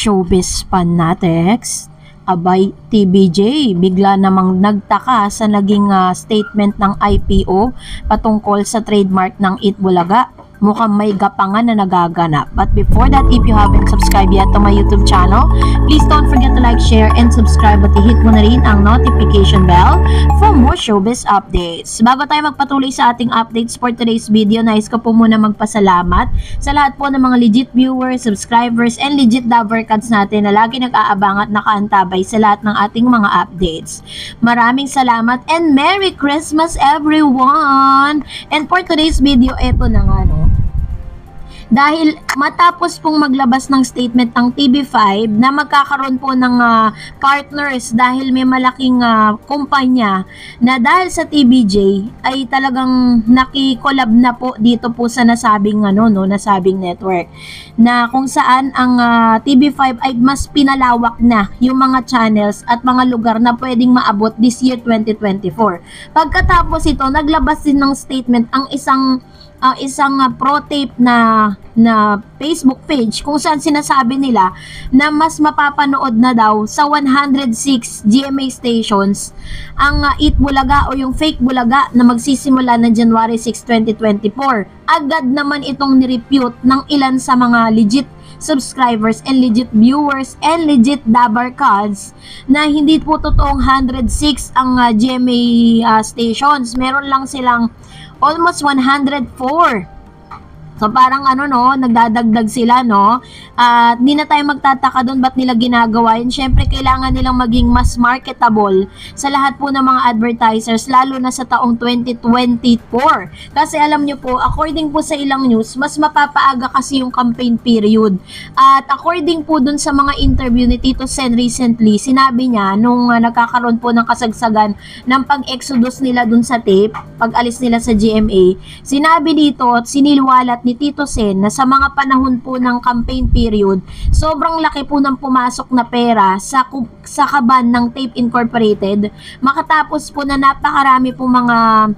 showbiz fanatics, abay TBJ bigla namang nagtaka sa naging statement ng IPO patungkol sa trademark ng Eat Bulaga. Mukhang may gapangan na nagaganap. But before that, if you haven't subscribed yet to my YouTube channel, please don't forget to like, share, and subscribe at i-hit mo na rin ang notification bell for more showbiz updates. Bago tayo magpatuloy sa ating updates for today's video, nais ko po muna magpasalamat sa lahat po ng mga legit viewers, subscribers, and legit Dabarkads natin na lagi nag-aabang at nakaantabay sa lahat ng ating mga updates. Maraming salamat and Merry Christmas everyone! And for today's video, eto na nga dahil matapos pong maglabas ng statement ng TV5 na magkakaroon po ng partners dahil may malaking kumpanya na dahil sa TBJ ay talagang nakikolab na po dito po sa nasabing nasabing network, na kung saan ang TV5 ay mas pinalawak na yung mga channels at mga lugar na pwedeng maabot this year 2024. Pagkatapos ito, naglabas din ng statement ang isang pro-tape na Facebook page kung saan sinasabi nila na mas mapapanood na daw sa 106 GMA stations ang Eat Bulaga o yung fake Bulaga na magsisimula ng January 6, 2024. Agad naman itong nirepute ng ilan sa mga legit subscribers and legit viewers and legit Dabarkads na hindi po totoong 106 ang GMA stations. Meron lang silang almost 104. So parang nagdadagdag sila, at hindi na tayo magtataka doon ba't nila ginagawa yun. Syempre kailangan nilang maging mas marketable sa lahat po ng mga advertisers, lalo na sa taong 2024. Kasi alam nyo po, according po sa ilang news, mas mapapaaga kasi yung campaign period. At according po dun sa mga interview ni Tito Sen recently, sinabi niya nung nagkakaroon po ng kasagsagan ng pag-exodus nila dun sa tape, pag-alis nila sa GMA, sinabi dito at siniliwalat ni Tito Sen na sa mga panahon po ng campaign period, sobrang laki po ng pumasok na pera sa kaban ng Tape Incorporated, makatapos po na napakarami po mga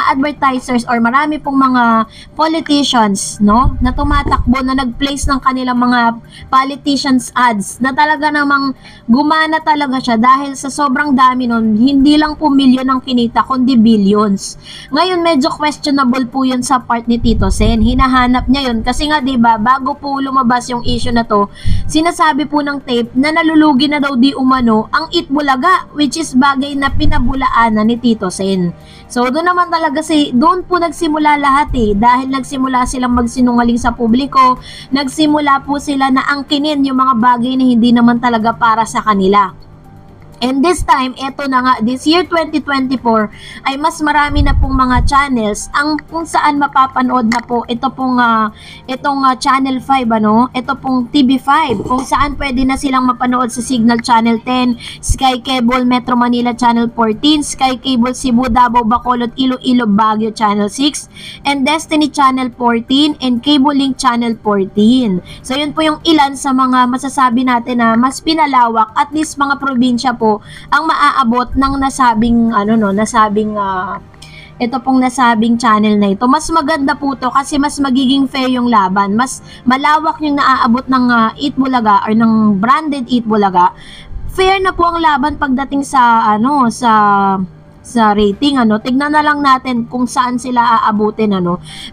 advertisers or marami pong mga politicians na tumatakbo na nag-place ng kanilang mga politicians ads na talaga namang gumana talaga siya dahil sa sobrang dami nun, hindi lang po milyon ang kinita kundi billions. Ngayon medyo questionable po yun sa part ni Tito Sen. Hinahanap niya yun kasi nga 'di ba, bago po lumabas yung issue na to, sinasabi po ng tape na nalulugi na daw di umano ang Eat Bulaga, which is bagay na pinabulaanan ni Tito Sen. So doon naman talaga doon po nagsimula lahat dahil nagsimula silang magsinungaling sa publiko, nagsimula po sila na angkinin yung mga bagay na hindi naman talaga para sa kanila. And this time, eto na nga, this year 2024 ay mas marami na pong mga channels ang kung saan mapapanood na po itong Channel 5, ito pong TV5, kung saan pwede na silang mapanood sa Signal Channel 10, Sky Cable Metro Manila Channel 14, Sky Cable Cebu, Davao, Bacolod, Iloilo, Baguio Channel 6, and Destiny Channel 14, and Cable Link Channel 14. So yun po yung ilan sa mga masasabi natin na mas pinalawak, at least mga probinsya po ang maaabot ng nasabing ito pong nasabing channel na ito. Mas maganda po to kasi mas magiging fair yung laban, mas malawak yung naaabot ng Eat Bulaga or ng branded Eat Bulaga. Fair na po ang laban pagdating sa sa rating. Tignan na lang natin kung saan sila aabutin.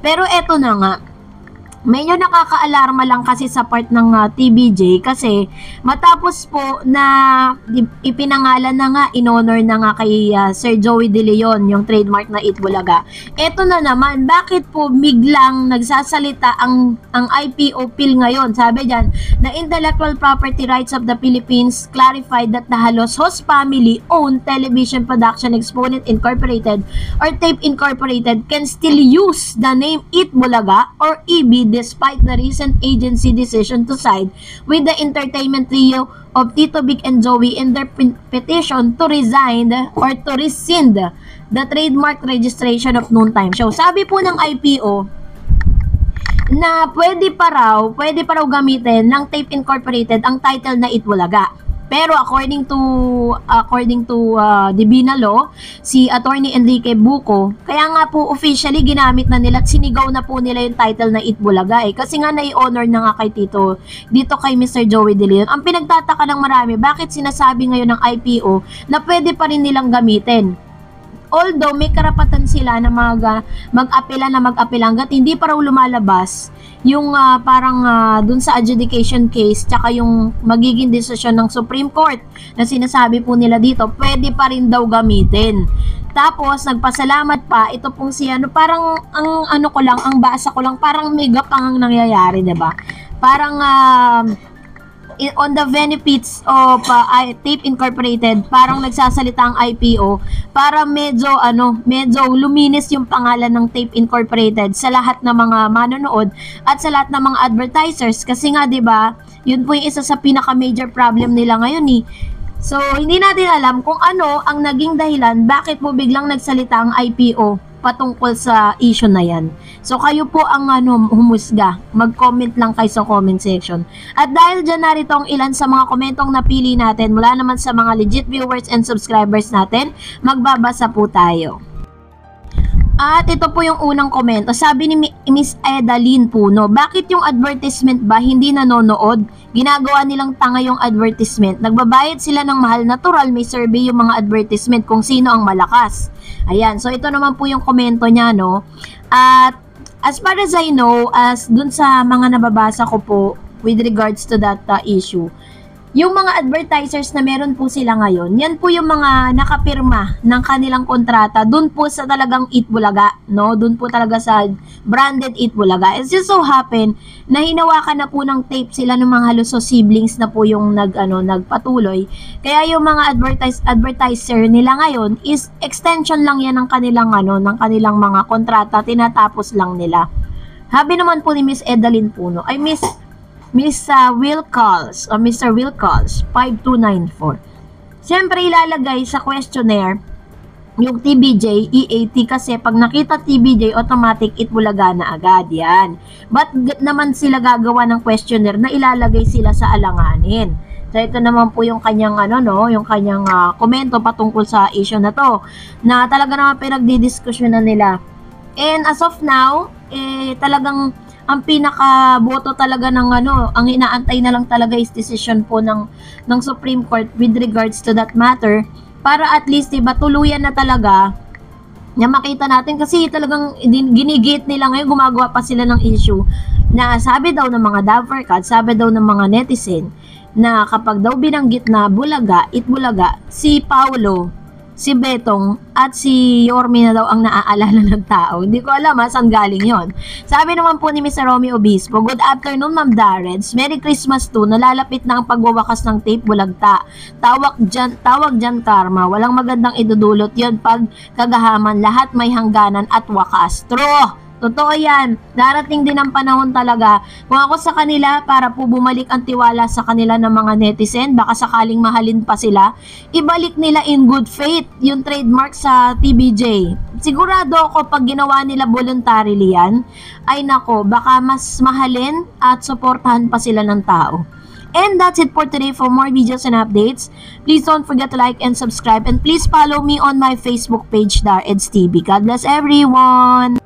Pero eto na nga, medyo nakaka-alarma lang kasi sa part ng TBJ kasi matapos po na ipinangalan na nga, in-honor na nga kay Sir Joey De Leon yung trademark na Eat Bulaga. Eto na naman, bakit po biglang nagsasalita ang IPO PIL ngayon? Sabi dyan, the Intellectual Property Rights of the Philippines clarified that the Halos Host family-owned Television Production Exponent Incorporated or Tape Incorporated can still use the name Eat Bulaga or EB despite the recent agency decision to side with the entertainment trio of Tito Vic and Joey in their petition to resign or to rescind the trademark registration of Noontime Show. Sabi po ng IPO na pwede pa raw gamitin ng Tape Incorporated ang title na Eat Bulaga. Pero according to Divina Law, si Attorney Enrique Buco, kaya nga po officially ginamit na nila at sinigaw na po nila yung title na Itbulaga kasi nga nai-honor na nga dito kay Mr. Joey De Leon. Ang pinagtataka ng marami, bakit sinasabi ngayon ng IPO na pwede pa rin nilang gamitin? Although may karapatan sila na mag-apela hanggat hindi pa raw lumalabas yung parang dun sa adjudication case tsaka yung magiging desisyon ng Supreme Court na sinasabi po nila dito, pwede pa rin daw gamitin. Tapos nagpasalamat pa ito pong si parang ang basa ko lang parang mega pang nangyayari, 'di ba? Parang on the benefits of TAPE Incorporated, parang nagsasalita ang IPO para medyo luminis yung pangalan ng TAPE Incorporated sa lahat ng mga manonood at sa lahat ng mga advertisers kasi nga 'di ba, yun po yung isa sa pinaka major problem nila ngayon So hindi natin alam kung ano ang naging dahilan bakit po biglang nagsalita ang IPO patungkol sa issue na yan. So kayo po ang humusga. Mag-comment lang kayo sa comment section. At dahil dyan narito ang ilan sa mga komentong napili natin mula naman sa mga legit viewers and subscribers natin, magbabasa po tayo. At ito po yung unang komento. Sabi ni Miss Edalyn Puno, bakit yung advertisement ba hindi nanonood? Ginagawa nilang tanga yung advertisement. Nagbabayad sila ng mahal, natural, may survey yung mga advertisement kung sino ang malakas. Ayan, so ito naman po yung komento niya, no? At as far as I know, as dun sa mga nababasa ko po with regards to that issue, yung mga advertisers na meron po sila ngayon, yan po yung mga nakapirma ng kanilang kontrata dun po sa talagang Itbulaga, no? Dun po talaga sa branded Itbulaga. It just so happen na hinawakan na po ng tape sila ng mga halos siblings na po yung nagpatuloy. Kaya yung mga advertiser nila ngayon is extension lang yan ng kanilang mga kontrata, tinatapos lang nila. Habi naman po ni Miss Edalyn Puno, ay Miss Wilcalls o Mr. Wilcalls 5294. Siyempre ilalagay sa questionnaire yung TBJ, EAT kasi pag nakita TBJ automatic Itbulaga na agad yan. But naman sila gagawa ng questionnaire na ilalagay sila sa alanganin. So ito naman po yung kanyang yung kanyang komento patungkol sa issue na to na talaga naman pinagdidiskusyonan nila. And as of now, talagang ang pinaka-boto talaga ng ang inaantay na lang talaga is decision po ng Supreme Court with regards to that matter para at least diba tuluyan na talaga na makita natin kasi talagang ginigit nila ngayon, gumagawa pa sila ng issue na sabi daw ng mga Davercats, sabi daw ng mga netizen na kapag daw binanggit na Bulaga, Itbulaga, si Paulo, si Betong at si Yorme na daw ang naaalala ng tao. Hindi ko alam saan galing yon. Sabi naman po ni Mr. Romy Obispo, good afternoon Ma'am Darreds, Merry Christmas too, nalalapit na ang pagwawakas ng tape bulagta. Tawag dyan karma, walang magandang idudulot yon pag kagahaman, lahat may hangganan at wakas. True! Totoo yan. Darating din ang panahon talaga. Kung ako sa kanila, para po bumalik ang tiwala sa kanila ng mga netizen, baka sakaling mahalin pa sila, ibalik nila in good faith yung trademark sa TBJ. Sigurado ako pag ginawa nila voluntarily yan, ay nako, baka mas mahalin at suportahan pa sila ng tao. And that's it for today. For more videos and updates, please don't forget to like and subscribe. And please follow me on my Facebook page, Darreds TV. God bless everyone!